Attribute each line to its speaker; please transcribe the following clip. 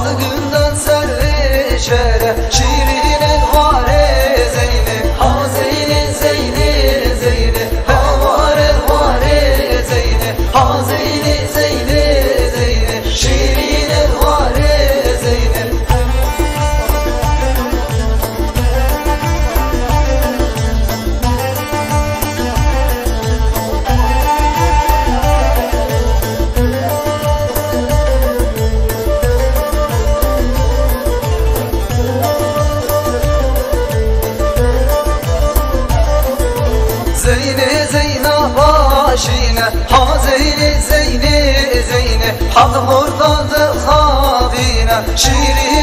Speaker 1: Altı günden servi şere şirine vare zeyni. Ha zeyni zeyni zeyni, ha vare vare zeyni. Ha zeyni zeyni zeyni, şirine vare zeyni. Zeyni Zeynep başine, ha zeyni zeyni zeyni, hak murdadı havine, şirin